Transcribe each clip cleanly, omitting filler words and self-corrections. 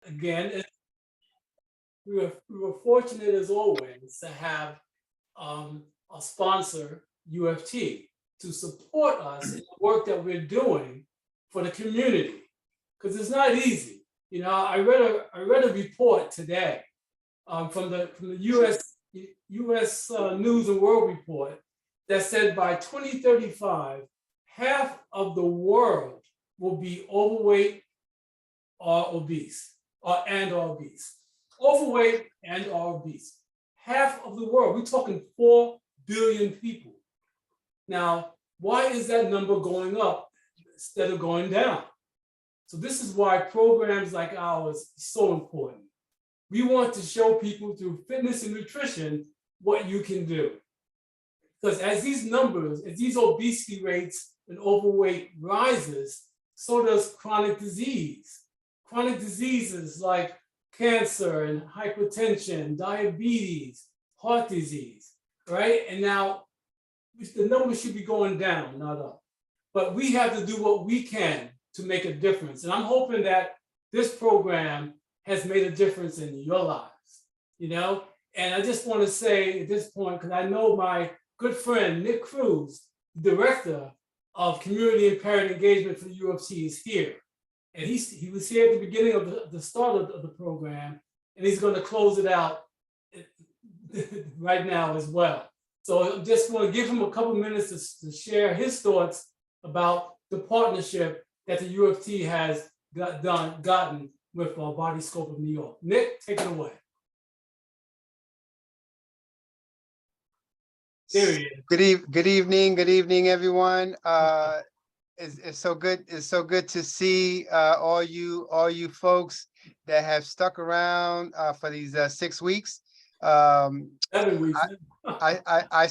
again, we were fortunate as always to have a sponsor, UFT, to support us in the work that we're doing for the community, because it's not easy. You know, I read a report today from the U.S. News and World Report that said by 2035, half of the world will be overweight or obese, or obese, overweight and or obese. Half of the world. We're talking 4 billion people. Now, why is that number going up instead of going down? So this is why programs like ours are so important. We want to show people through fitness and nutrition what you can do. Because as these numbers, as these obesity rates and overweight rises, so does chronic disease. Chronic diseases like cancer and hypertension, diabetes, heart disease, right? And now the numbers should be going down, not up. But we have to do what we can to make a difference. And I'm hoping that this program has made a difference in your lives, you know? And I just want to say at this point, because I know my good friend, Nick Cruz, Director of Community and Parent Engagement for the UFC, is here. And he was here at the beginning of the start of the program, and he's going to close it out right now as well. So I just want to give him a couple minutes to share his thoughts about the partnership that the UFC has gotten with Body Scope of New York. Nick, take it away. Good evening, everyone. It's so good. It's so good to see all you folks that have stuck around for these 6 weeks. 7 weeks. I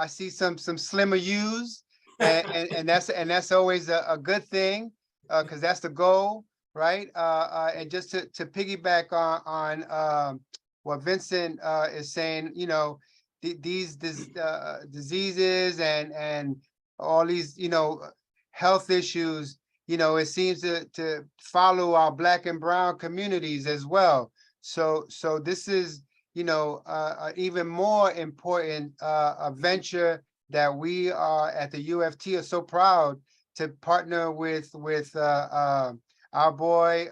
see some slimmer yous, and that's always a good thing, because that's the goal, right? And just to piggyback on what Vincent is saying, you know, these diseases and all these, you know, health issues, you know, it seems to follow our Black and brown communities as well. So this is, you know, even more important a venture that we are at the UFT are so proud to partner with our boy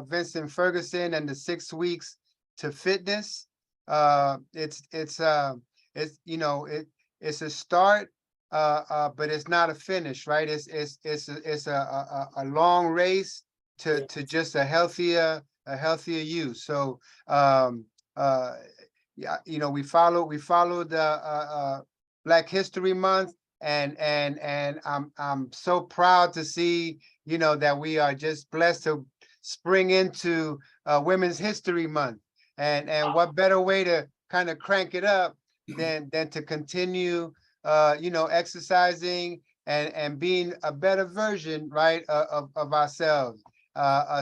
Vincent Ferguson and the 6 weeks to fitness. It's you know, it's a start, but it's not a finish, right? It's a long race to just a healthier you. So yeah, you know, we followed Black History Month, and I'm so proud to see, you know, that we are just blessed to spring into Women's History Month, and what better way to kind of crank it up than to continue you know, exercising and being a better version, right, of ourselves.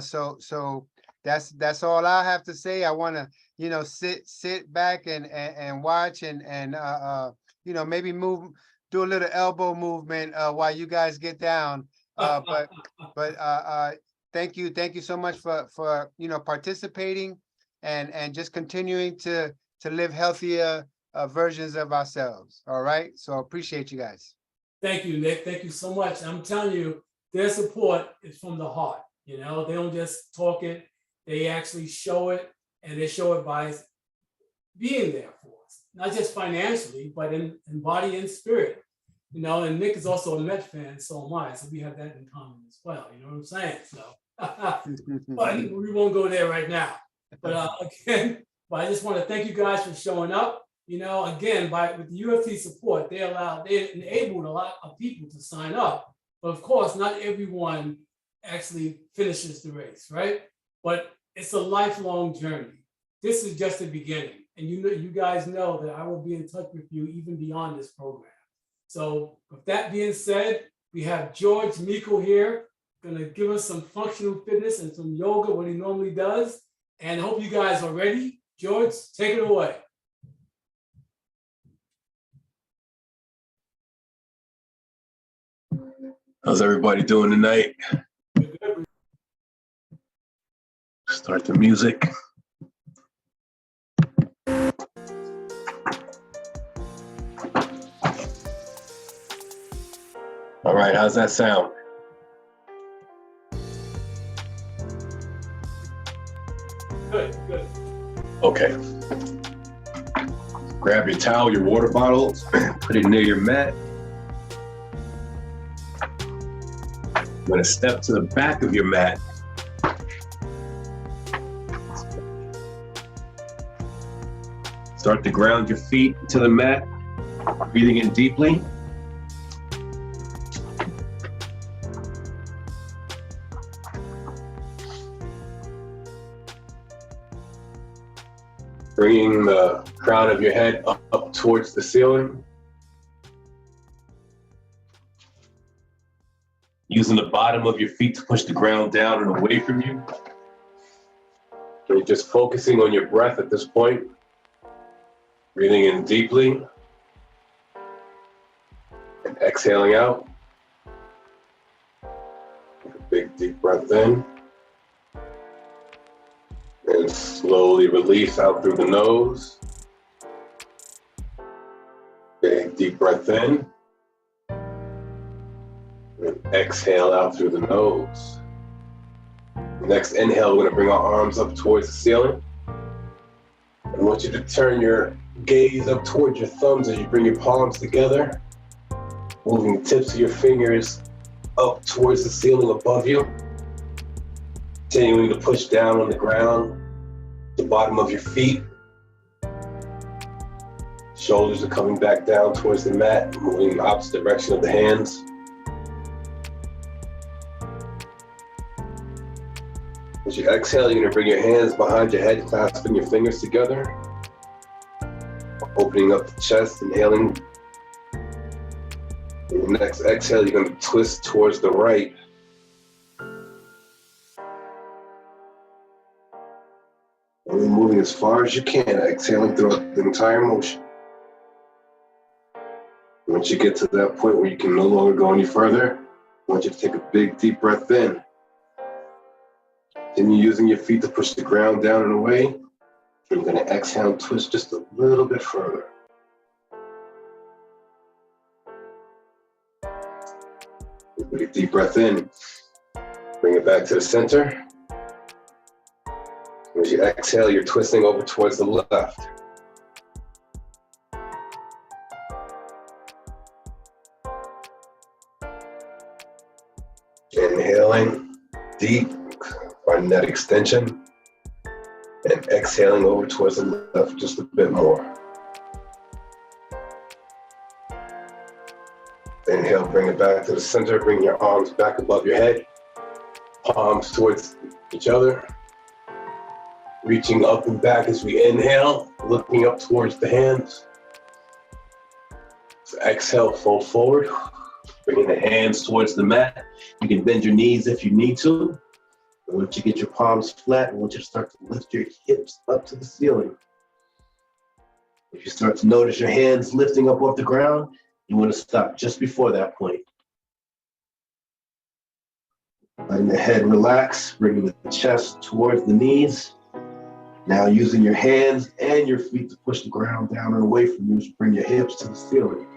So that's all I have to say. I want to, you know, sit back and watch and you know, maybe do a little elbow movement while you guys get down. But thank you so much for you know, participating and just continuing to live healthier versions of ourselves. All right. So appreciate you guys. Thank you, Nick. Thank you so much. I'm telling you, their support is from the heart. You know, they don't just talk it, they actually show it, and they show it by being there for us, not just financially, but in body and spirit. You know, and Nick is also a Met fan, so am I. So we have that in common as well. You know what I'm saying? So, but we won't go there right now. But again, but I just want to thank you guys for showing up. You know, again, with the UFC support, they enabled a lot of people to sign up. But of course, not everyone actually finishes the race, right? But it's a lifelong journey. This is just the beginning. And you know, you guys know that I will be in touch with you even beyond this program. So with that being said, we have George Meikle here, going to give us some functional fitness and some yoga, what he normally does. And I hope you guys are ready. George, take it away. How's everybody doing tonight? Start the music. All right, how's that sound? Good, good. Okay. Grab your towel, your water bottle, put it near your mat. I'm gonna step to the back of your mat. Start to ground your feet to the mat, breathing in deeply. Bringing the crown of your head up towards the ceiling. Using the bottom of your feet to push the ground down and away from you. You're just focusing on your breath at this point. Breathing in deeply. And exhaling out. Take a big deep breath in. And slowly release out through the nose. Big deep breath in. And exhale out through the nose. Next inhale, we're gonna bring our arms up towards the ceiling. I want you to turn your gaze up towards your thumbs as you bring your palms together. Moving the tips of your fingers up towards the ceiling above you. Continuing to push down on the ground, the bottom of your feet. Shoulders are coming back down towards the mat, moving in the opposite direction of the hands. As you exhale, you're gonna bring your hands behind your head, clasping your fingers together. Opening up the chest, inhaling. And the next exhale, you're gonna twist towards the right. And then moving as far as you can, exhaling throughout the entire motion. Once you get to that point where you can no longer go any further, I want you to take a big deep breath in. Continue using your feet to push the ground down and away. You're going to exhale and twist just a little bit further. Take a deep breath in. Bring it back to the center. As you exhale, you're twisting over towards the left. Inhaling deep, find that extension. And exhaling over towards the left just a bit more. Inhale, bring it back to the center. Bring your arms back above your head. Palms towards each other. Reaching up and back as we inhale, looking up towards the hands. So exhale, fold forward. Bringing the hands towards the mat. You can bend your knees if you need to. And once you get your palms flat, I want you to start to lift your hips up to the ceiling. If you start to notice your hands lifting up off the ground, you want to stop just before that point. Letting the head relax, bringing the chest towards the knees. Now using your hands and your feet to push the ground down and away from you, bring your hips to the ceiling.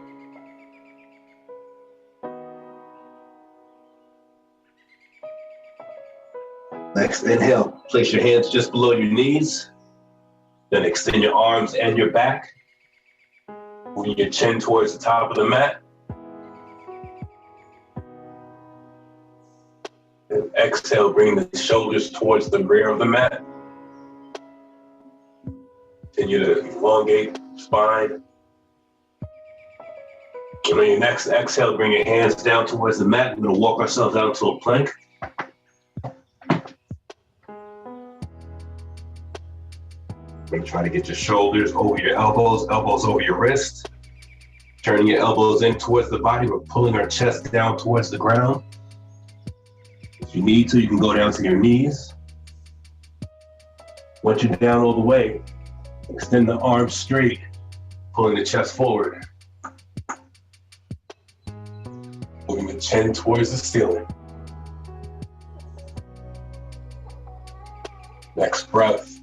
Next, inhale, place your hands just below your knees. Then extend your arms and your back. Moving your chin towards the top of the mat. And exhale, bring the shoulders towards the rear of the mat. Continue to elongate spine. And on your next exhale, bring your hands down towards the mat. We're going to walk ourselves out into a plank. We're going to try to get your shoulders over your elbows, elbows over your wrists. Turning your elbows in towards the body. We're pulling our chest down towards the ground. If you need to, you can go down to your knees. Once you're down all the way, extend the arms straight, pulling the chest forward. Moving the chin towards the ceiling. Next breath,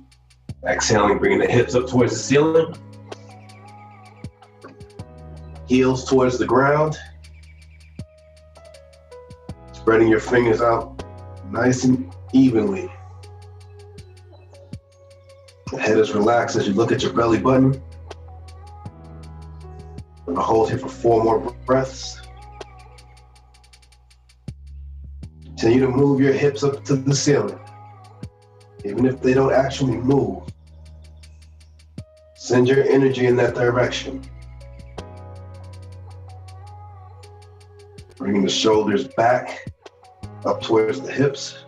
exhaling, bringing the hips up towards the ceiling. Heels towards the ground. Spreading your fingers out nice and evenly. The head is relaxed as you look at your belly button. We're gonna hold here for 4 more breaths. Continue to move your hips up to the ceiling. Even if they don't actually move, send your energy in that direction. Bringing the shoulders back up towards the hips.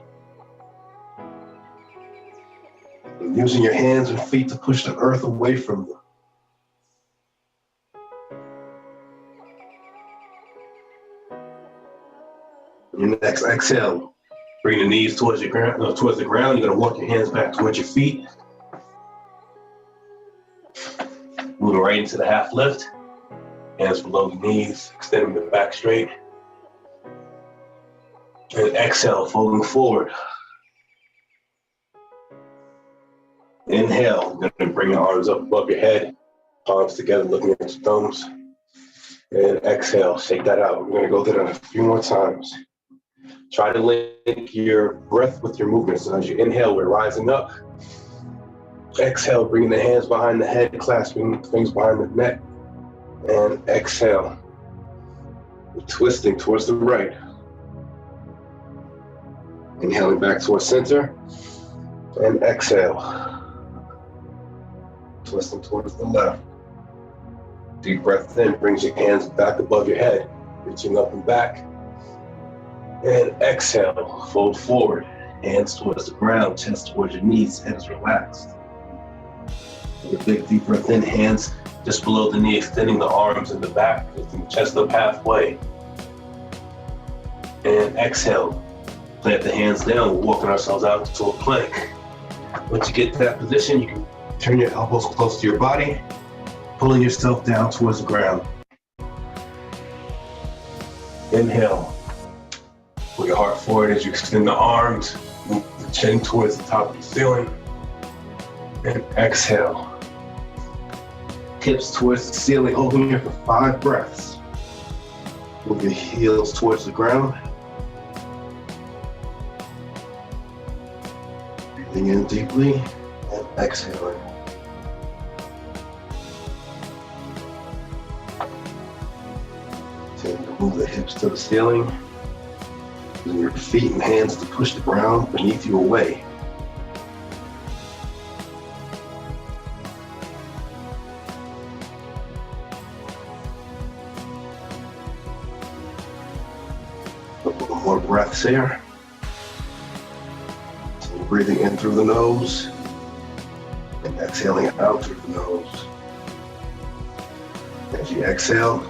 And using your hands and feet to push the earth away from you. Your next exhale, bring the knees towards the ground. You're gonna walk your hands back towards your feet. Moving right into the half lift. Hands below the knees, extending the back straight. And exhale, folding forward. Inhale, you're gonna bring your arms up above your head, palms together, looking at your thumbs. And exhale, shake that out. We're gonna go through that a few more times. Try to link your breath with your movement. So as you inhale, we're rising up. Exhale, bringing the hands behind the head, clasping things behind the neck. And exhale, we're twisting towards the right. Inhaling back towards center. And exhale, twisting towards the left. Deep breath in, brings your hands back above your head, reaching up and back. And exhale, fold forward, hands towards the ground, chest towards your knees, head is relaxed. Take a big deep breath in, hands just below the knee, extending the arms in the back, lifting the chest up halfway. And exhale, plant the hands down, we're walking ourselves out into a plank. Once you get to that position, you can turn your elbows close to your body, pulling yourself down towards the ground. Inhale. Pull your heart forward as you extend the arms, move the chin towards the top of the ceiling. And exhale. Hips towards the ceiling, holding here for 5 breaths. Move your heels towards the ground. Breathing in deeply and exhaling. Continue to move the hips to the ceiling. Using your feet and hands to push the ground beneath you away. A couple more breaths here. So breathing in through the nose and exhaling out through the nose. As you exhale,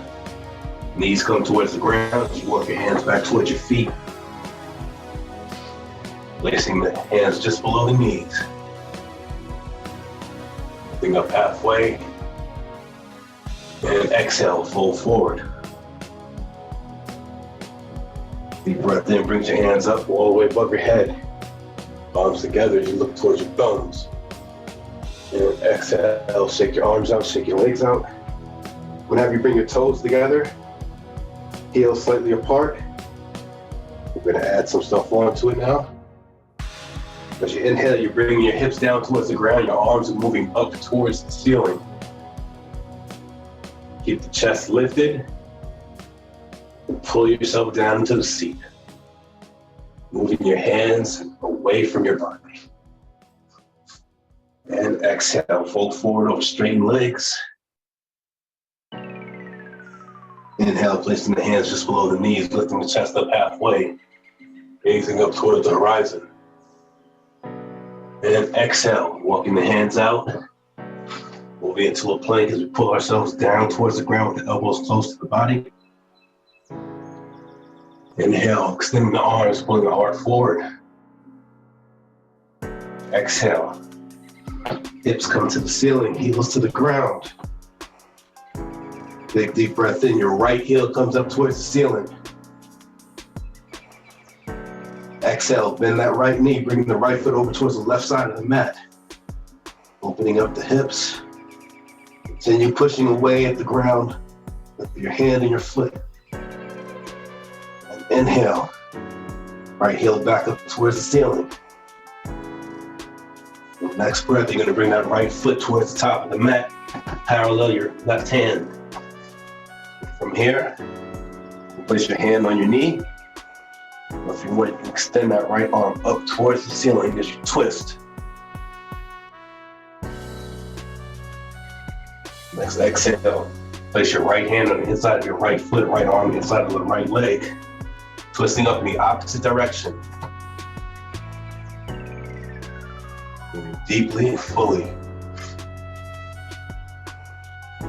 knees come towards the ground. You walk your hands back towards your feet. Placing the hands just below the knees. Lifting up halfway. And exhale, fold forward. Deep breath in, brings your hands up all the way above your head. Palms together as you look towards your thumbs. And exhale, shake your arms out, shake your legs out. Whenever you bring your toes together, heels slightly apart. We're gonna add some stuff onto it now. As you inhale, you're bringing your hips down towards the ground, your arms are moving up towards the ceiling. Keep the chest lifted and pull yourself down into the seat. Moving your hands away from your body. And exhale, fold forward over straightened legs. Inhale, placing the hands just below the knees, lifting the chest up halfway, gazing up towards the horizon. And exhale, walking the hands out, moving into a plank as we pull ourselves down towards the ground with the elbows close to the body. Inhale, extending the arms, pulling the heart forward. Exhale, hips come to the ceiling, heels to the ground. Big deep breath in, your right heel comes up towards the ceiling. Exhale, bend that right knee, bringing the right foot over towards the left side of the mat. Opening up the hips. Continue pushing away at the ground with your hand and your foot. And inhale. Right heel back up towards the ceiling. And next breath, you're going to bring that right foot towards the top of the mat. Parallel your left hand. From here, place your hand on your knee. If you want, you can extend that right arm up towards the ceiling as you twist. Next exhale, place your right hand on the inside of your right foot, right arm on the inside of the right leg, twisting up in the opposite direction. Breathing deeply and fully.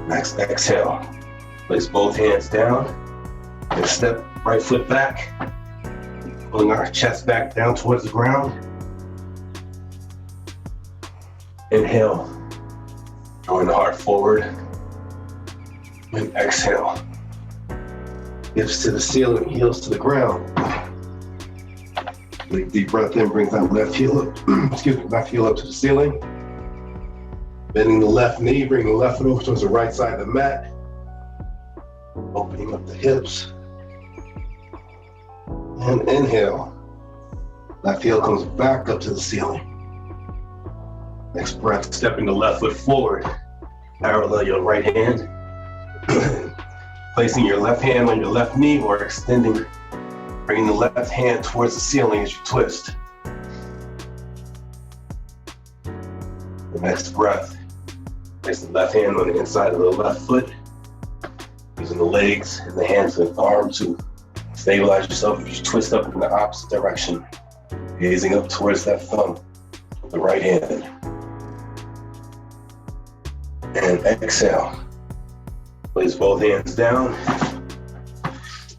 Next exhale, place both hands down and step right foot back, pulling our chest back down towards the ground. Inhale, drawing the heart forward. And exhale, hips to the ceiling, heels to the ground. Take a deep breath in, bring that left heel up, left heel up to the ceiling. Bending the left knee, bringing the left foot over towards the right side of the mat. Opening up the hips. And inhale. Left heel comes back up to the ceiling. Next breath, stepping the left foot forward. Parallel your right hand. Placing your left hand on your left knee or extending, bringing the left hand towards the ceiling as you twist. The next breath, place the left hand on the inside of the left foot, using the legs and the hands and arm to stabilize yourself as you twist up in the opposite direction, gazing up towards that thumb with the right hand. And exhale. Place both hands down.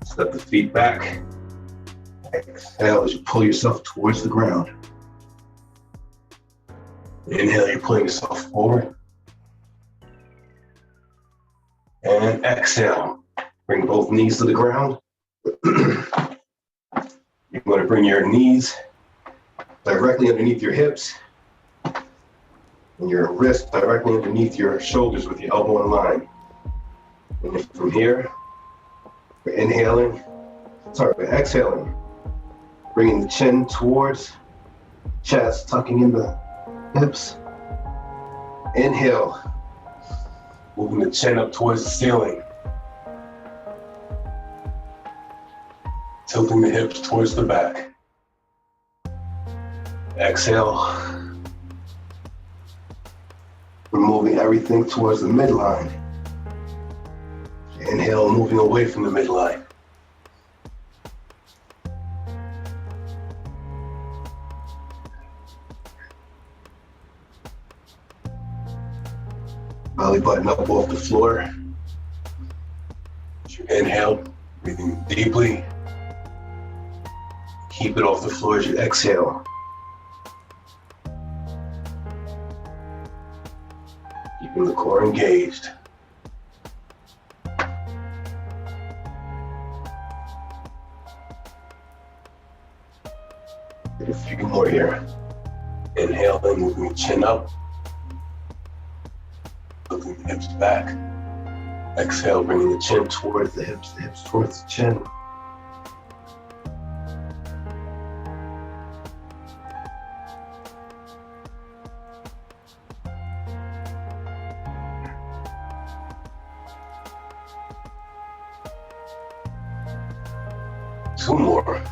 Step the feet back. Exhale as you pull yourself towards the ground. Inhale, you're pulling yourself forward. And exhale. Bring both knees to the ground. You're going to bring your knees directly underneath your hips and your wrist directly underneath your shoulders with your elbow in line. And from here, we're exhaling, bringing the chin towards chest, tucking in the hips. Inhale, moving the chin up towards the ceiling. Tilting the hips towards the back. Exhale, we're moving everything towards the midline. Inhale, moving away from the midline. Belly button up off the floor. As you inhale, breathing deeply. Keep it off the floor as you exhale. Keeping the core engaged. Get a few more here. Inhaling, moving the chin up. Looking the hips back. Exhale, bringing the chin towards the hips towards the chin. Two more.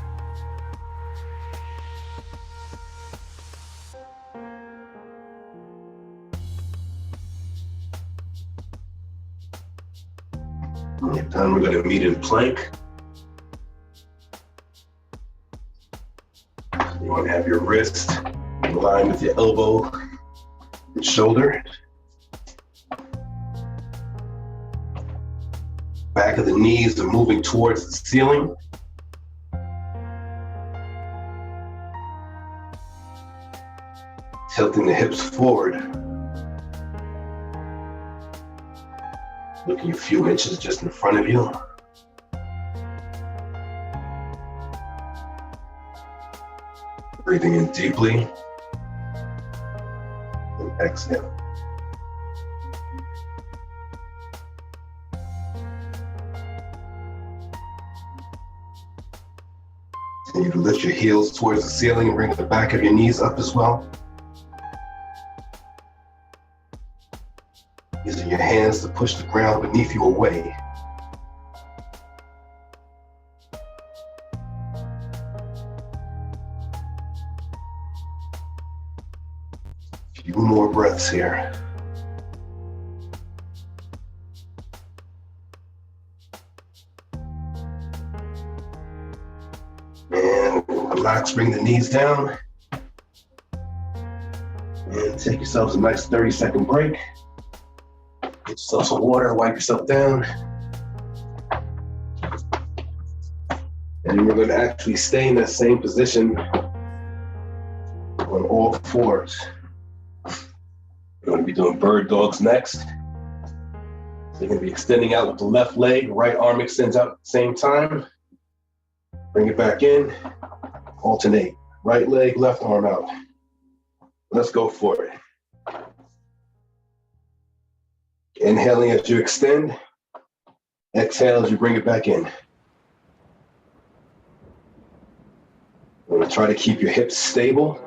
When you're done, we're going to meet in plank. You want to have your wrist in line with your elbow and shoulder. Back of the knees are moving towards the ceiling. Tilting the hips forward. Looking a few inches just in front of you. Breathing in deeply and exhale. Continue to lift your heels towards the ceiling and bring the back of your knees up as well. Using your hands to push the ground beneath you away. A few more breaths here. And relax, bring the knees down. And take yourselves a nice 30-second break. Get yourself some water, wipe yourself down. And we're going to actually stay in that same position on all fours. We're going to be doing bird dogs next. So you're going to be extending out with the left leg, right arm extends out at the same time. Bring it back in, alternate. Right leg, left arm out. Let's go for it. Inhaling as you extend, exhale as you bring it back in. We're going to try to keep your hips stable.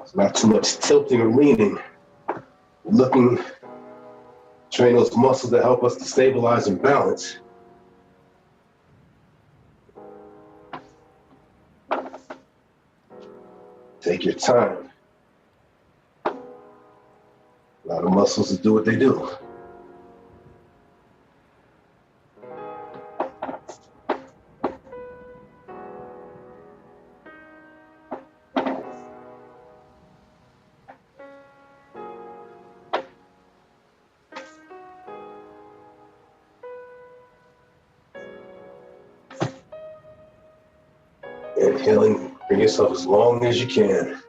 It's not too much tilting or leaning. Looking, train those muscles that help us to stabilize and balance. Take your time. Allow the muscles to do what they do. Inhaling, bring yourself as long as you can.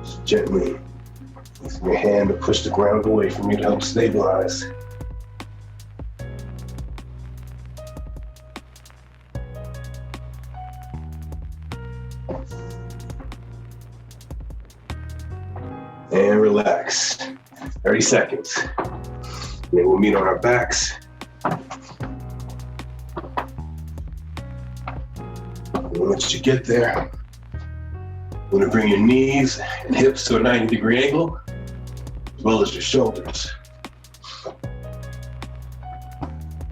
Just gently using your hand to push the ground away from you to help stabilize. And relax. 30 seconds. Then we'll meet on our backs. And once you get there, you're going to bring your knees and hips to a 90-degree angle, as well as your shoulders.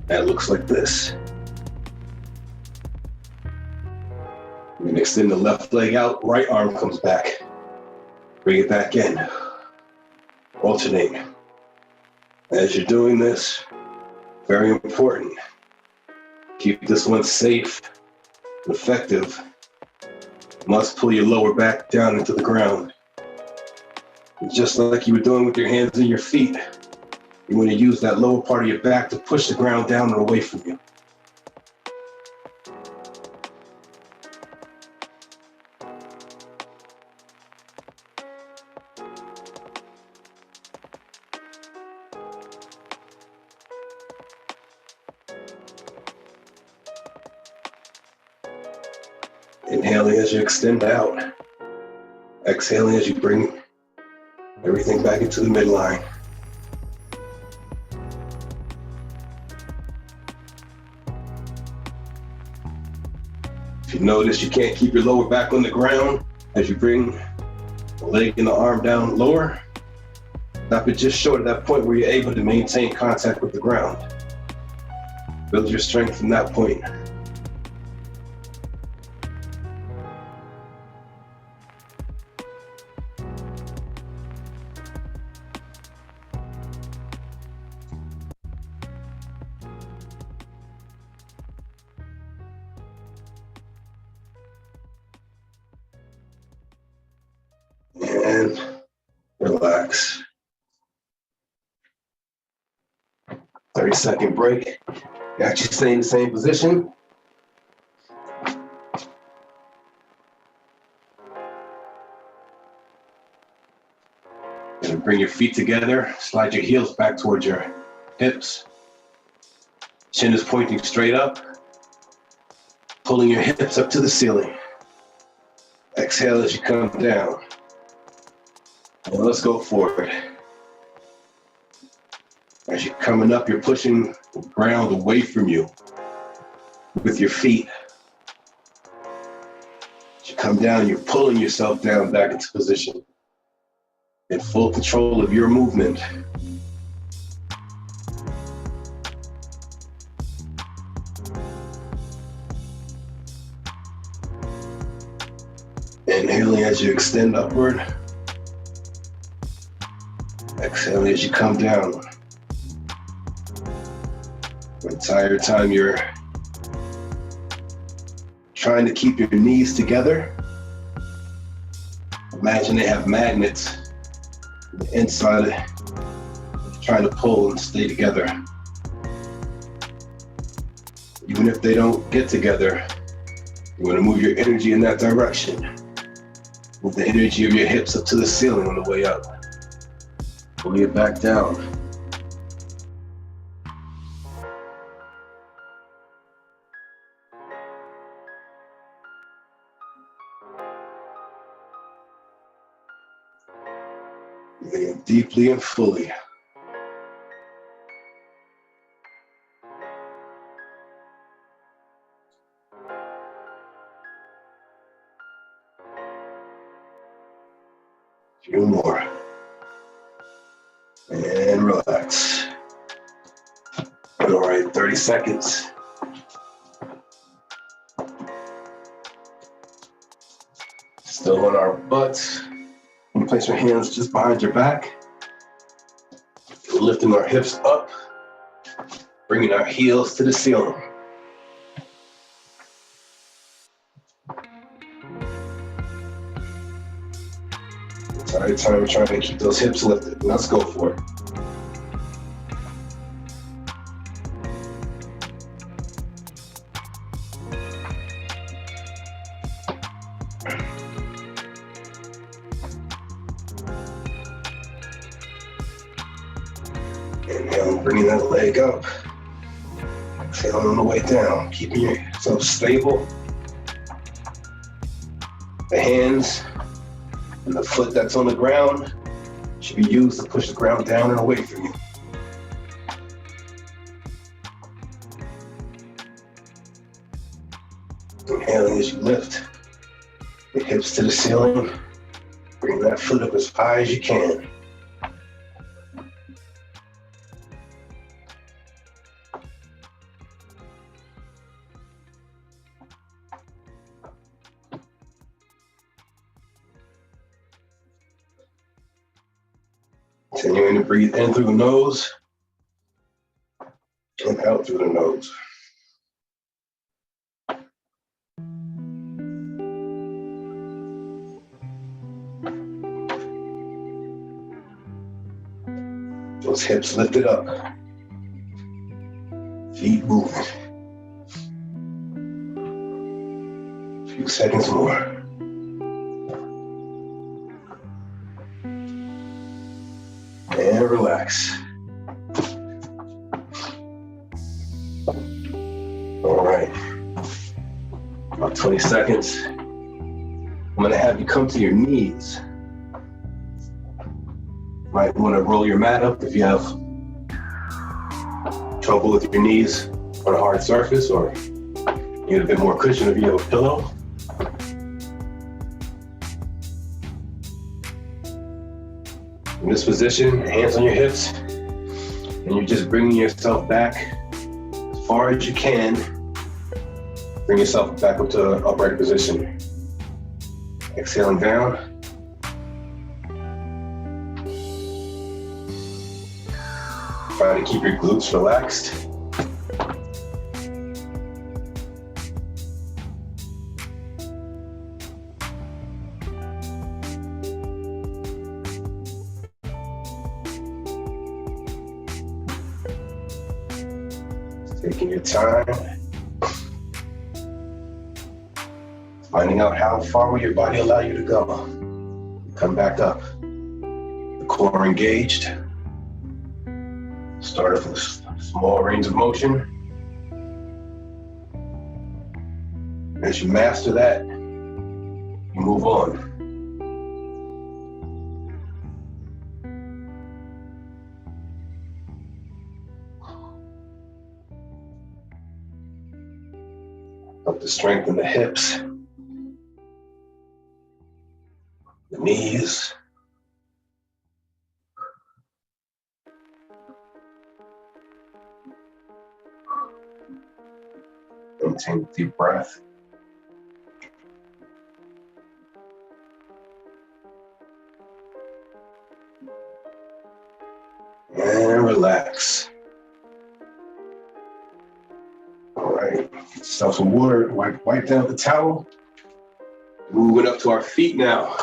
That looks like this. You're going to extend the left leg out, right arm comes back. Bring it back in. Alternate. As you're doing this, very important, keep this one safe and effective. Must pull your lower back down into the ground. And just like you were doing with your hands and your feet, you want to use that lower part of your back to push the ground down and away from you. Inhaling as you extend out. Exhaling as you bring everything back into the midline. If you notice you can't keep your lower back on the ground as you bring the leg and the arm down lower, stop it just short of that point where you're able to maintain contact with the ground. Build your strength from that point. And relax. 30-second break. You actually stay in the same position. And bring your feet together, slide your heels back towards your hips. Chin is pointing straight up, pulling your hips up to the ceiling. Exhale as you come down. And let's go forward. As you're coming up, you're pushing the ground away from you with your feet. As you come down, you're pulling yourself down back into position. In full control of your movement. Inhaling as you extend upward. Exhaling as you come down. The entire time you're trying to keep your knees together. Imagine they have magnets on the inside, trying to pull and stay together. Even if they don't get together, you want to move your energy in that direction. Move the energy of your hips up to the ceiling on the way up. Pull it back down. Breathing deeply and fully. A few more. And relax. All right, 30 seconds. Still on our butts. And place your hands just behind your back. Lifting our hips up. Bringing our heels to the ceiling. Entire time we're trying to keep those hips lifted. Let's go for it. Inhale, bringing that leg up. Exhale on the way down, keeping yourself stable. The hands and the foot that's on the ground should be used to push the ground down and away from you. Inhaling as you lift the hips to the ceiling. Bring that foot up as high as you can. Continuing to breathe in through the nose and out through the nose. Those hips lifted up. Feet moving. A few seconds more. And relax. All right. About 20 seconds. I'm gonna have you come to your knees. Might wanna roll your mat up if you have trouble with your knees on a hard surface, or you need a bit more cushion if you have a pillow. In this position, your hands on your hips, and you're just bringing yourself back as far as you can. Bring yourself back up to an upright position. Exhaling down. Try to keep your glutes relaxed. Taking your time, finding out how far will your body allow you to go. Come back up. The core engaged. Start off with a small range of motion. As you master that, you move on. Help to strengthen the hips, the knees. Maintain a deep breath. And relax. All right, get yourself some water, wipe down the towel. Moving up to our feet now.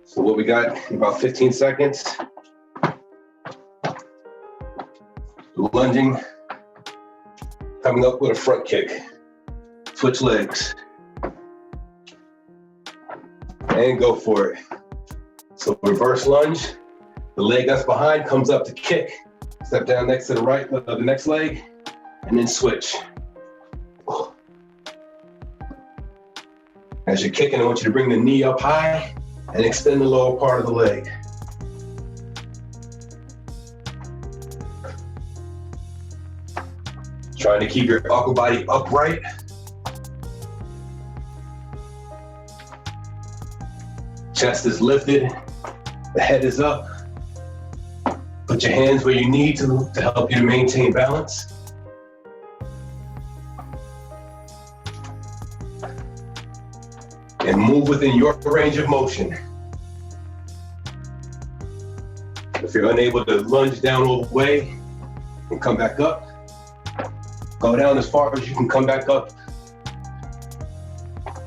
So what we got in about 15 seconds. Lunging, coming up with a front kick. Switch legs. And go for it. So reverse lunge. The leg that's behind comes up to kick. Step down next to the next leg, and then switch. As you're kicking, I want you to bring the knee up high and extend the lower part of the leg. Trying to keep your upper body upright. Chest is lifted, the head is up. Put your hands where you need to help you to maintain balance. And move within your range of motion. If you're unable to lunge down all the way and come back up, go down as far as you can come back up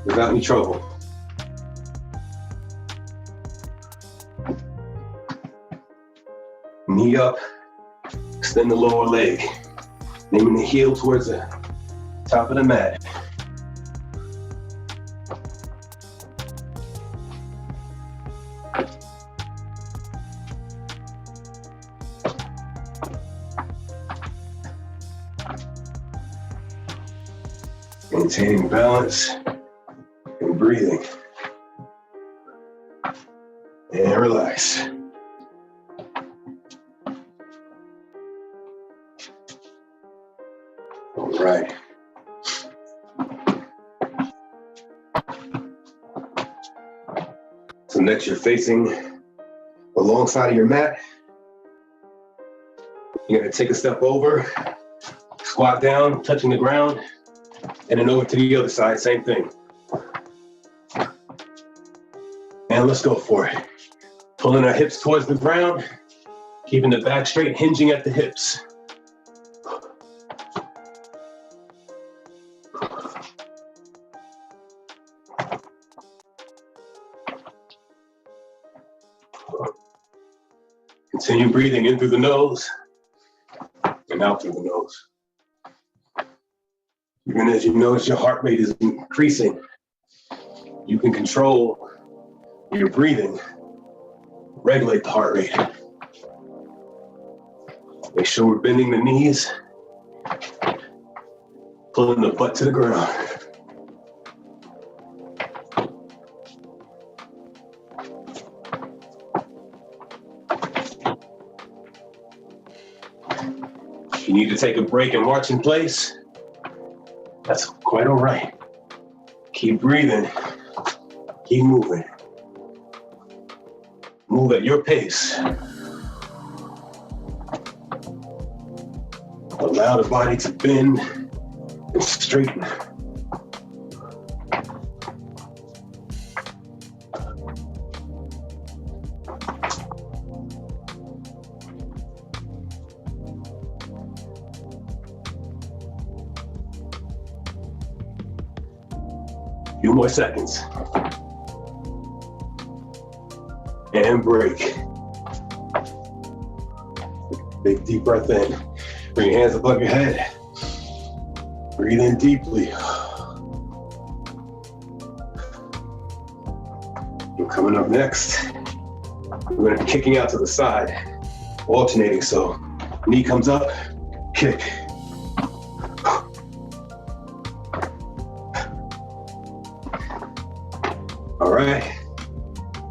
without any trouble. Knee up, extend the lower leg, aiming the heel towards the top of the mat. Maintaining balance and breathing. And relax. All right. So next you're facing alongside of your mat. You're gonna take a step over, squat down, touching the ground, and then over to the other side, same thing. And let's go for it. Pulling our hips towards the ground, keeping the back straight, hinging at the hips. Continue breathing in through the nose and out through the nose. Even as you notice your heart rate is increasing, you can control your breathing, regulate the heart rate. Make sure we're bending the knees, pulling the butt to the ground. If you need to take a break and march in place, that's quite all right. Keep breathing, keep moving. Move at your pace. Allow the body to bend and straighten. Few more seconds. And break. Big deep breath in. Bring your hands above your head. Breathe in deeply. Coming up next, we're gonna be kicking out to the side, alternating. So knee comes up, kick. All right,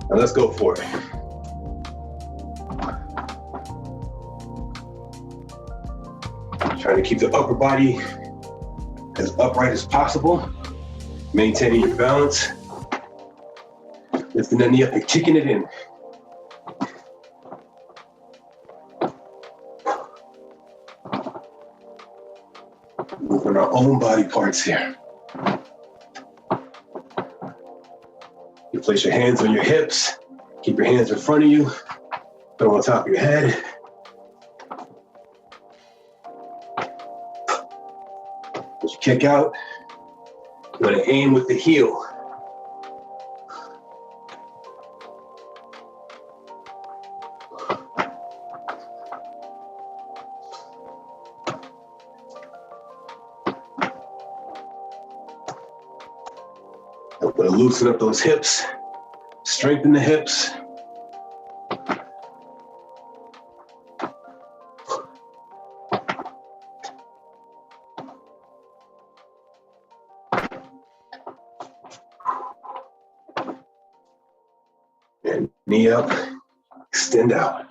now let's go for it. Trying to keep the upper body as upright as possible, maintaining your balance. Lifting that knee up and kicking it in. Moving our own body parts here. You place your hands on your hips. Keep your hands in front of you. Put them on top of your head. As you kick out, you're going to aim with the heel. I'm going to loosen up those hips, strengthen the hips. And knee up, extend out.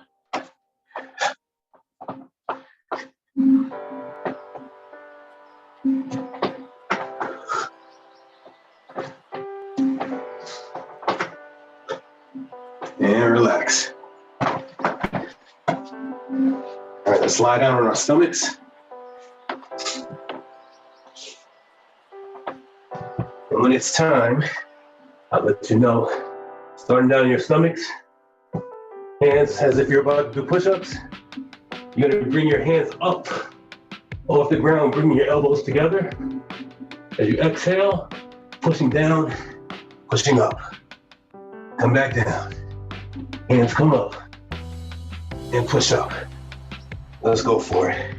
And relax. All right, let's lie down on our stomachs. And when it's time, I'll let you know. Starting down on your stomachs, hands as if you're about to do push-ups. You're gonna bring your hands up off the ground, bringing your elbows together. As you exhale, pushing down, pushing up. Come back down. Hands come up and push up. Let's go for it.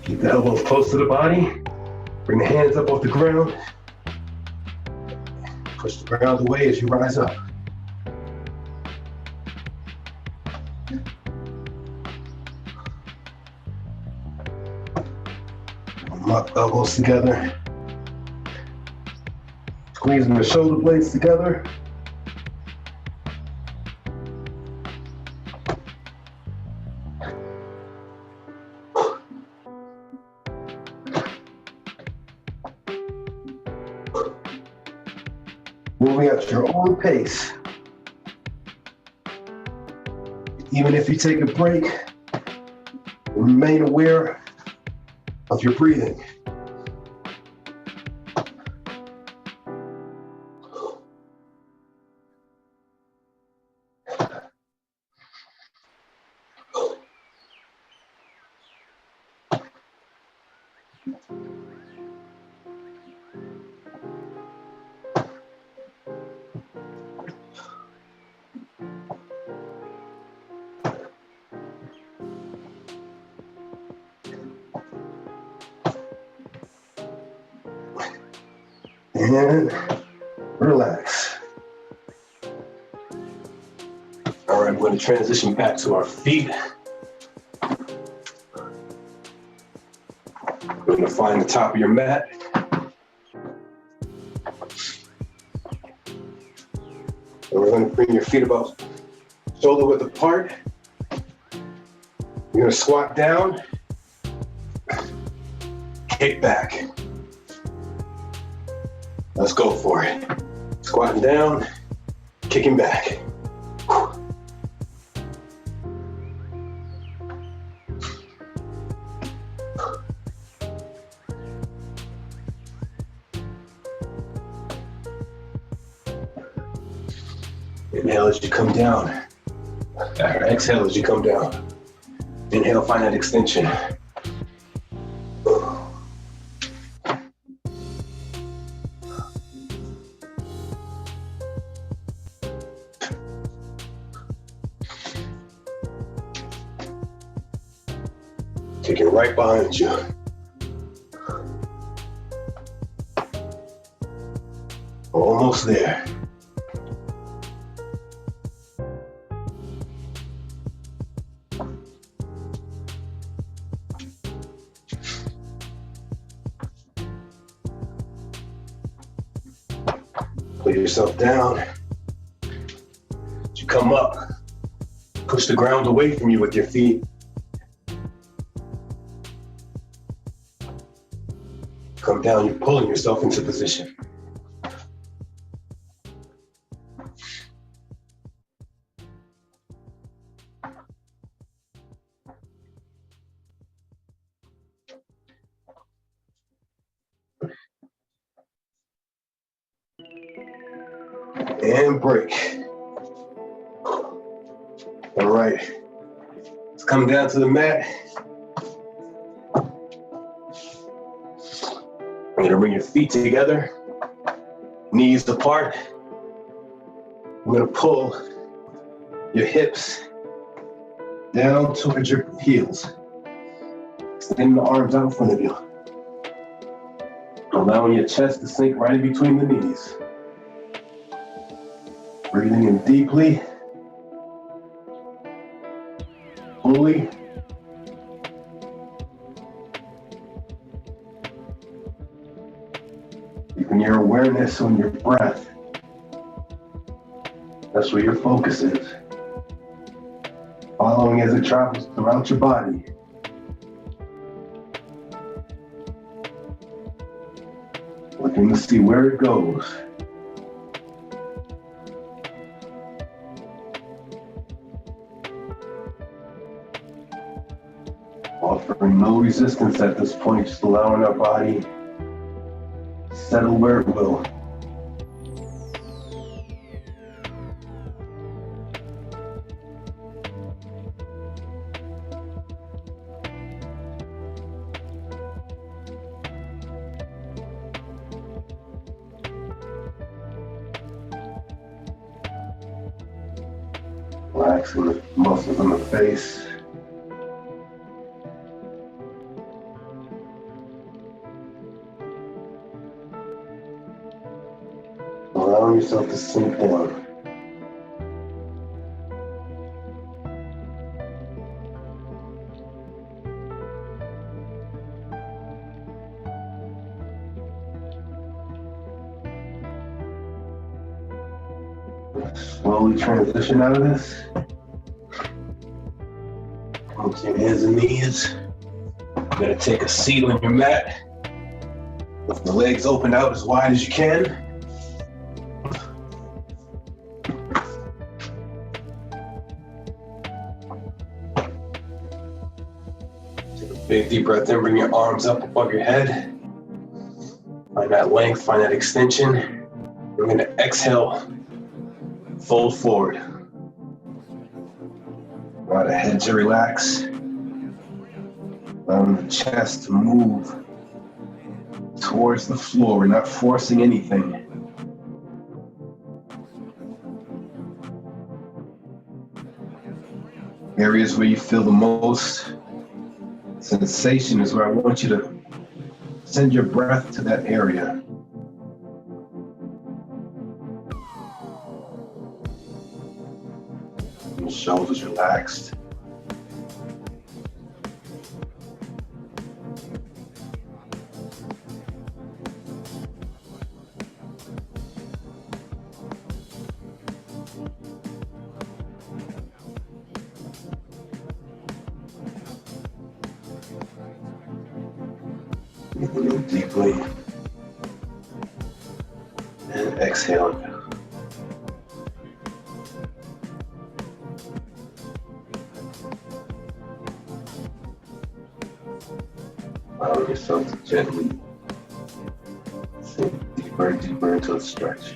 Keep the elbows close to the body. Bring the hands up off the ground. Push the ground away as you rise up. Lock the elbows together. Squeezing the shoulder blades together. Moving at your own pace. Even if you take a break, remain aware of your breathing. And relax. All right, we're going to transition back to our feet. We're going to find the top of your mat. And we're going to bring your feet about shoulder width apart. You're going to squat down, kick back. Let's go for it. Squatting down, kicking back. Inhale as you come down. Exhale as you come down. Inhale, find that extension. Take it right behind you. Almost there. Put yourself down. As you come up, push the ground away from you with your feet. Come down, you're pulling yourself into position. And break. All right, let's come down to the mat. You're gonna bring your feet together, knees apart. We're gonna pull your hips down towards your heels. Extend the arms out in front of you. Allowing your chest to sink right in between the knees. Breathing in deeply, fully. Keeping your awareness on your breath. That's where your focus is. Following as it travels throughout your body. Looking to see where it goes. Offering no resistance at this point, just allowing our body to settle where it will. Relaxing the muscles in the face. Allowing yourself to sink down. Slowly transition out of this. Come to your hands and knees. You're gonna take a seat on your mat. With the legs opened out as wide as you can. Take a big deep breath in, bring your arms up above your head. Find that length, find that extension. We're gonna exhale. Fold forward. Allow the head to relax. Allow the chest to move towards the floor. We're not forcing anything. Areas where you feel the most sensation is where I want you to send your breath to that area. Shoulders relaxed. Breathing in deeply and exhaling. Allow yourself to gently sink deeper and deeper into a stretch.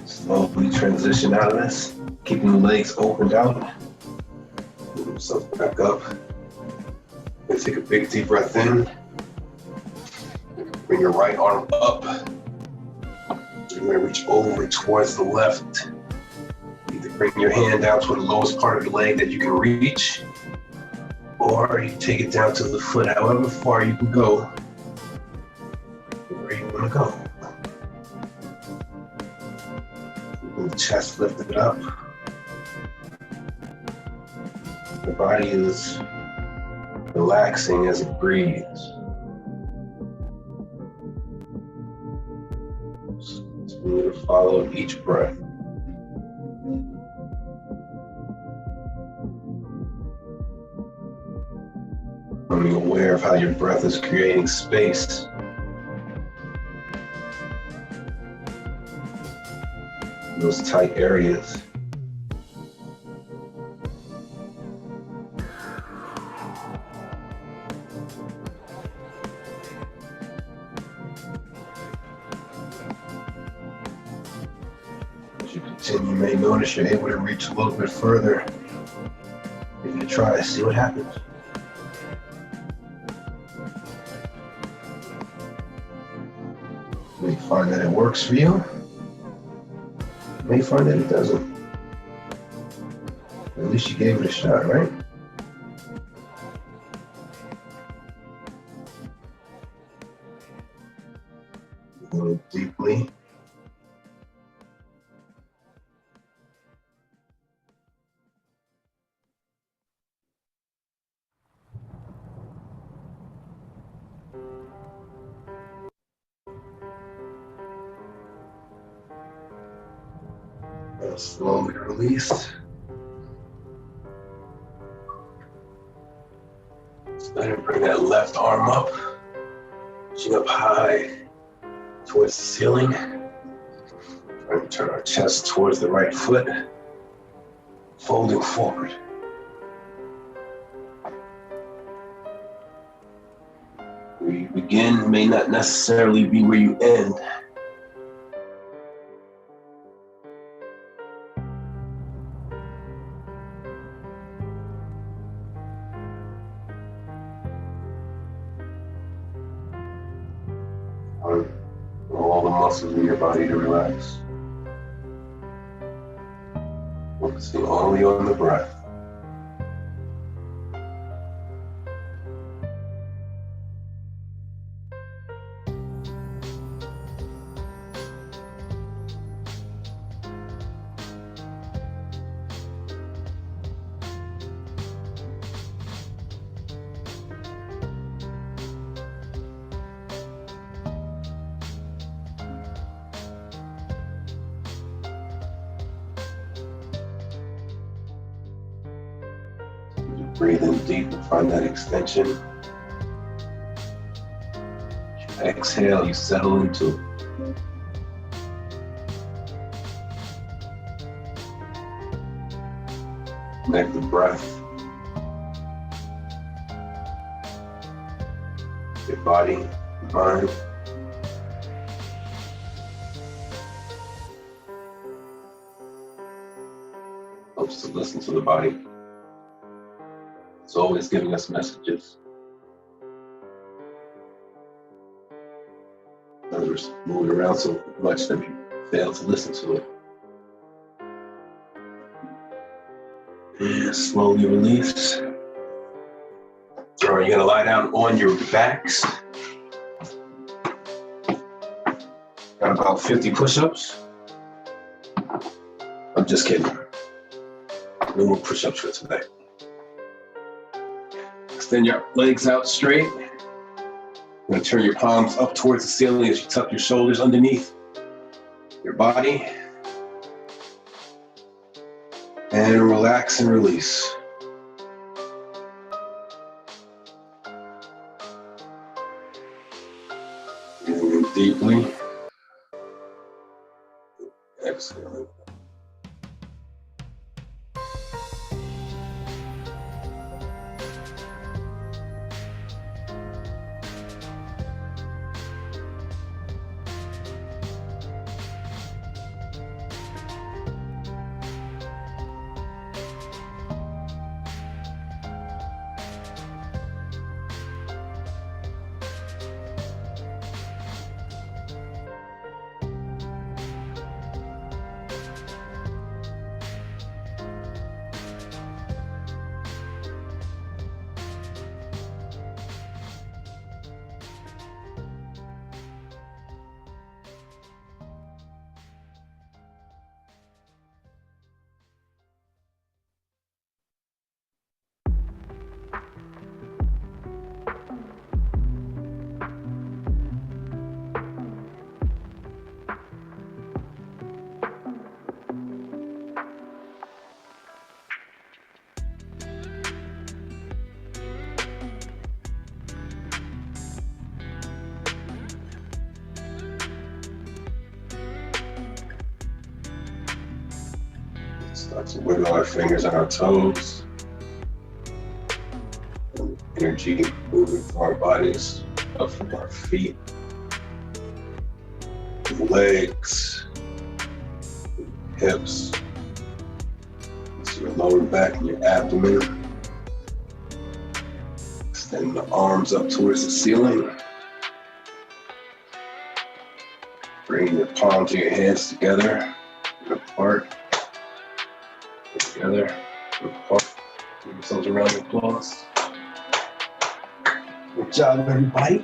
Slowly transition out of this, keeping the legs opened out. Move yourself back up. And take a big deep breath in. Bring your right arm up. So you're going to reach over towards the left. Either bring your hand down to the lowest part of the leg that you can reach, or you take it down to the foot, however far you can go, where you want to go. Keeping the chest lifted up. The body is relaxing as it breathes. Continue to follow each breath. Becoming aware of how your breath is creating space. In those tight areas. As you continue, you may notice you're able to reach a little bit further. If you try, see what happens. You may find that it works for you. You may find that it doesn't. At least you gave it a shot, right? Breathe deeply. And slowly release. Let him bring that left arm up, reaching up high towards the ceiling. Trying to turn our chest towards the right foot, folding forward. Where you begin may not necessarily be where you end. All the muscles in your body to relax. Focusing only on the breath. Breathe in deep and find that extension. Exhale, you settle into it. Connect the breath, your body, your mind. Helps to listen to the body. It's always giving us messages. Others moving around so much that we fail to listen to it. And slowly release. You're gonna lie down on your backs. Got about 50 push-ups. I'm just kidding. No more push-ups for today. Extend your legs out straight. You're going to turn your palms up towards the ceiling as you tuck your shoulders underneath your body. And relax and release. Breathing in deeply. Exhale. Start to wiggle our fingers and our toes. Energy moving through our bodies, up from our feet, legs, hips, to your lower back and your abdomen. Extend the arms up towards the ceiling. Bringing your palms of your hands together and apart. Together and apart. Give yourselves a round of applause. Good job, everybody.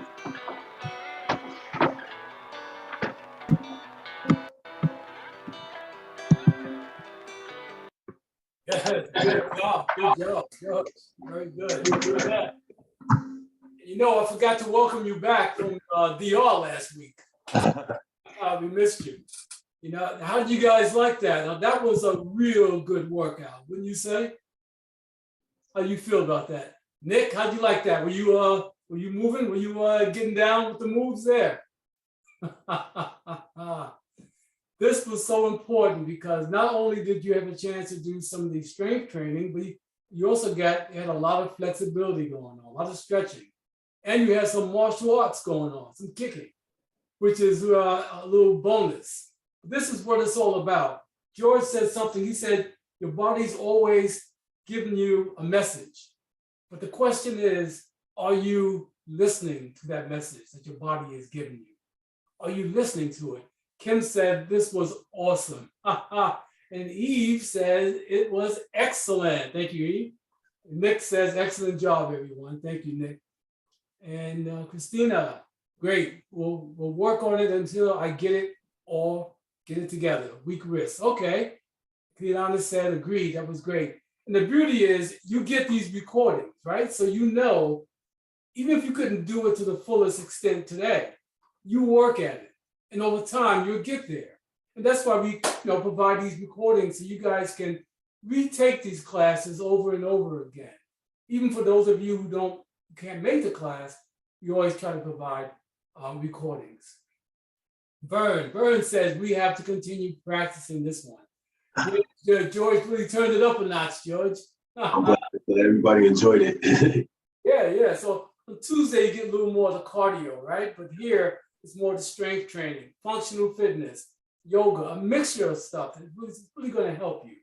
Good job, George. Very good. Yeah. You know, I forgot to welcome you back from DR last week. We missed you. You know, how did you guys like that? Now, that was a real good workout, wouldn't you say? How do you feel about that? Nick, how'd you like that? Were you moving? Were you getting down with the moves there? This was so important because not only did you have a chance to do some of the strength training, but you also had a lot of flexibility going on, a lot of stretching. And you had some martial arts going on, some kicking, which is a little bonus. This is what it's all about. George said something, he said, your body's always giving you a message. But the question is, are you listening to that message that your body is giving you? Are you listening to it? Kim said this was awesome. And Eve said it was excellent. Thank you, Eve. Nick says, excellent job, everyone. Thank you, Nick. And Christina, great. We'll work on it until I get it together. Weak wrist. Okay. Kiana said, agreed. That was great. And the beauty is you get these recordings, right? So you know, even if you couldn't do it to the fullest extent today, you work at it. And over time, you'll get there. And that's why we provide these recordings so you guys can retake these classes over and over again. Even for those of you who can't make the class, you always try to provide recordings. Vern says we have to continue practicing this one. George really turned it up a notch, George. I'm glad that everybody enjoyed it. Yeah. So on Tuesday, you get a little more of the cardio, right? But here, it's more the strength training, functional fitness, yoga, a mixture of stuff. It's really going to help you.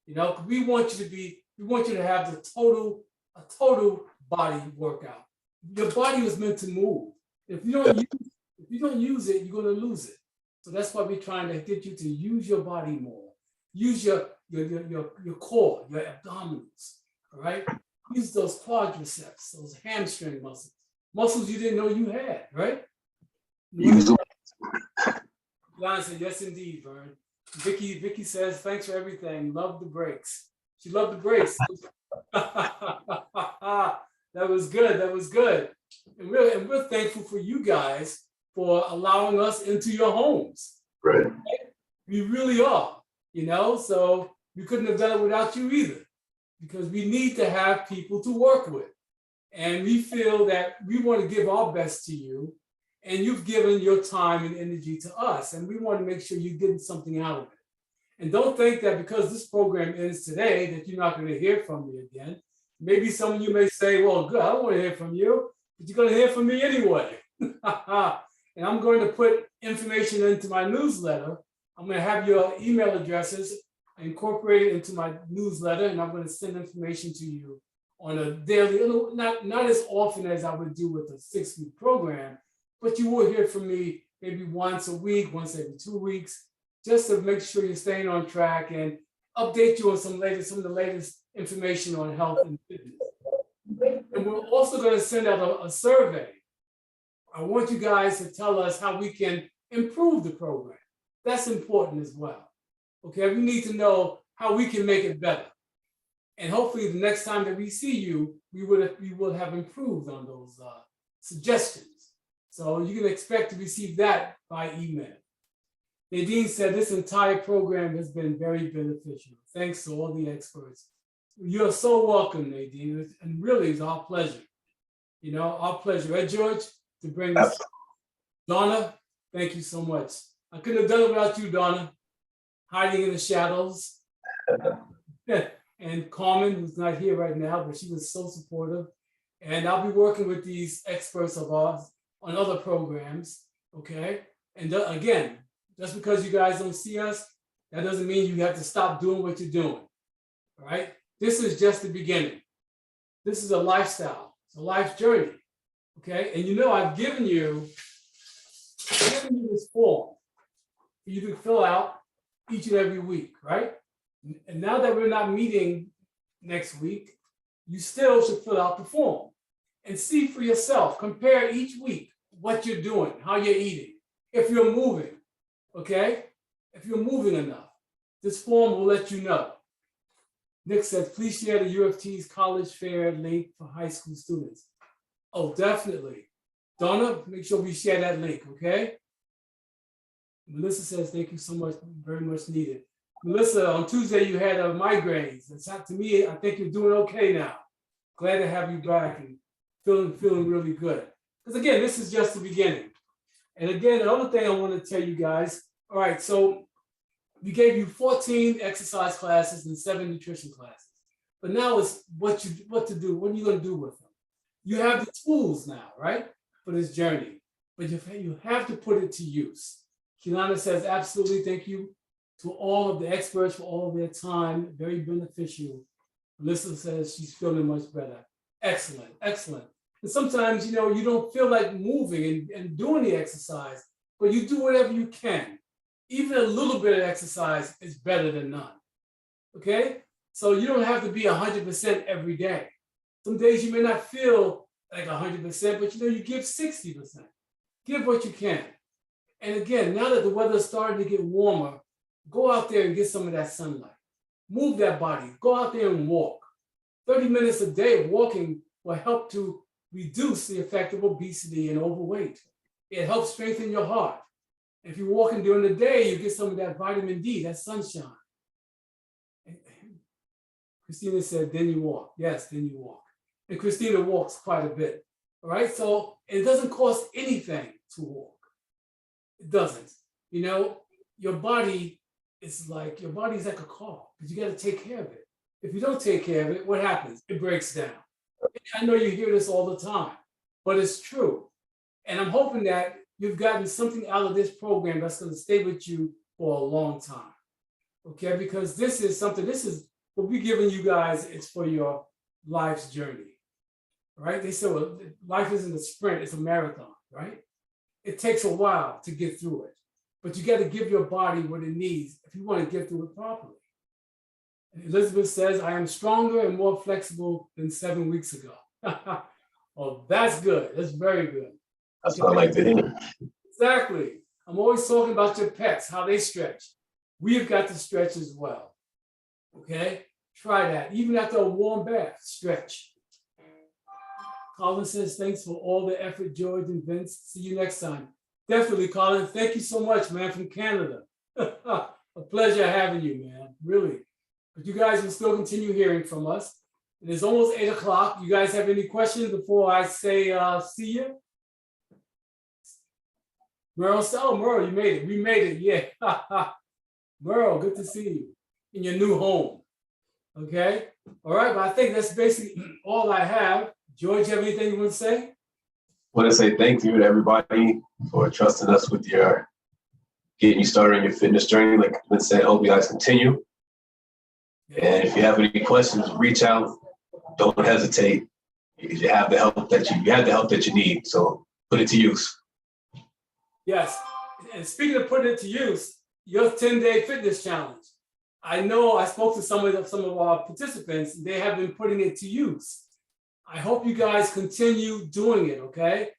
You know, we want you to have a total body workout. Your body was meant to move. If you don't use it, you're going to lose it. So that's why we're trying to get you to use your body more. Use your core, your abdominals. All right. Use those quadriceps, those hamstring muscles you didn't know you had. Right. Use them. Jan said, yes, indeed, Vern. Vicky says, thanks for everything. Love the breaks. She loved the breaks. That was good. And we're thankful for you guys for allowing us into your homes. Right. We really are, so we couldn't have done it without you either, because we need to have people to work with. And we feel that we want to give our best to you, and you've given your time and energy to us, and we want to make sure you're getting something out of it. And don't think that because this program ends today that you're not going to hear from me again. Maybe some of you may say, well, good, I don't want to hear from you, but you're going to hear from me anyway. And I'm going to put information into my newsletter. I'm going to have your email addresses incorporated into my newsletter, and I'm going to send information to you on a daily, not as often as I would do with a 6-week program, but you will hear from me maybe once a week, once every 2 weeks, just to make sure you're staying on track and update you on some of the latest information on health and fitness. And we're also going to send out a survey. I want you guys to tell us how we can improve the program. That's important as well. Okay, we need to know how we can make it better. And hopefully the next time that we see you, we will have improved on those suggestions. So you can expect to receive that by email. Nadine said this entire program has been very beneficial. Thanks to all the experts. You're so welcome, Nadine. And really, it's our pleasure. Our pleasure. Right, George? To bring this. Donna, thank you so much. I couldn't have done it without you, Donna. Hiding in the shadows. and Carmen, who's not here right now, but she was so supportive. And I'll be working with these experts of ours on other programs, okay? And again, just because you guys don't see us, that doesn't mean you have to stop doing what you're doing, all right? This is just the beginning. This is a lifestyle, it's a life journey, okay? And you know, I've given you this form for you to fill out each and every week, right? And now that we're not meeting next week, you still should fill out the form and see for yourself, compare each week what you're doing, how you're eating, if you're moving, okay? If you're moving enough, this form will let you know. Nick says, please share the UFT's college fair link for high school students. Oh, definitely. Donna, make sure we share that link, okay? Melissa says, thank you so much, very much needed. Melissa, on Tuesday you had migraines. It's not, to me, I think you're doing okay now. Glad to have you back and feeling really good. Because again, this is just the beginning. And again, another thing I want to tell you guys, all right, so we gave you 14 exercise classes and 7 nutrition classes. But now it's what to do, what are you going to do with them? You have the tools now, right, for this journey, but you have to put it to use. Kilana says, absolutely, thank you to all of the experts for all of their time, very beneficial. Melissa says she's feeling much better. Excellent, excellent. And sometimes, you know, you don't feel like moving and doing the exercise, but you do whatever you can. Even a little bit of exercise is better than none, okay? So you don't have to be 100% every day. Some days you may not feel like 100%, but you know, you give 60%. Give what you can. And again, now that the weather is starting to get warmer, go out there and get some of that sunlight. Move that body, go out there and walk. 30 minutes a day of walking will help to reduce the effect of obesity and overweight. It helps strengthen your heart. If you're walking during the day, you get some of that vitamin D, that sunshine. And Christina said, then you walk. Yes, then you walk. And Christina walks quite a bit. All right, so it doesn't cost anything to walk. It doesn't. You know, your body is like a car, but you got to take care of it. If you don't take care of it, what happens? It breaks down. I know you hear this all the time, but it's true. And I'm hoping that you've gotten something out of this program that's going to stay with you for a long time. Okay, because this is what we're giving you guys, it's for your life's journey. Right? They say, well, life isn't a sprint, it's a marathon, right? It takes a while to get through it, but you got to give your body what it needs if you want to get through it properly. And Elizabeth says, I am stronger and more flexible than 7 weeks ago. Oh, that's good. That's very good. That's what I like to hear. Exactly. I'm always talking about your pets, how they stretch. We've got to stretch as well. Okay? Try that. Even after a warm bath, stretch. Colin says, thanks for all the effort, George and Vince. See you next time. Definitely, Colin. Thank you so much, man, from Canada. A pleasure having you, man. Really. But you guys will still continue hearing from us. It is almost 8 o'clock. You guys have any questions before I say see you? Merle, oh, Merle, you made it. We made it, yeah. Merle, good to see you in your new home. Okay? All right, but I think that's basically all I have. George, you have anything you want to say? I want to say thank you to everybody for trusting us with your getting you started on your fitness journey. Like I said, I hope you guys continue. And if you have any questions, reach out. Don't hesitate. You have the help that you need. So put it to use. Yes. And speaking of putting it to use, your 10-day fitness challenge. I know I spoke to some of our participants. They have been putting it to use. I hope you guys continue doing it, okay?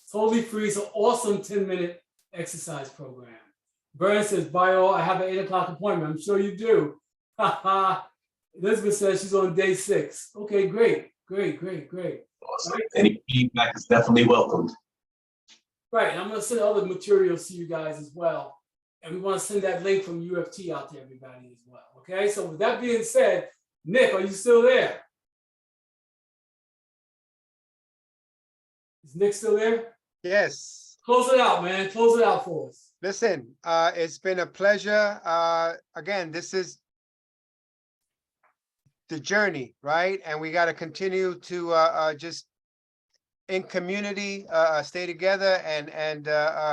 Totally free. It's an awesome 10-minute exercise program. Burns says, bye all. I have an 8 o'clock appointment. I'm sure you do. Elizabeth says she's on day 6. Okay, great. Awesome. Right. Any feedback is definitely welcomed. Right, and I'm going to send other materials to you guys as well. And we want to send that link from UFT out to everybody as well. Okay, so with that being said, Nick, are you still there? Is Nick still there? Yes. Close it out, man. Close it out for us. Listen, it's been a pleasure. Again, this is the journey, right? And we got to continue to just in community, stay together and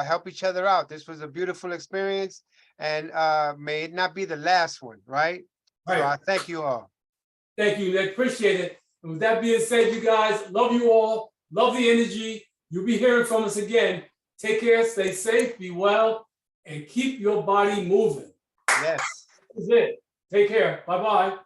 help each other out. This was a beautiful experience, and may it not be the last one, right? So Right. I thank you all. Thank you, Nick. Appreciate it. And with that being said, you guys, love you all. Love the energy. You'll be hearing from us again. Take care, stay safe, be well, and keep your body moving. Yes. That's it. Take care. Bye-bye.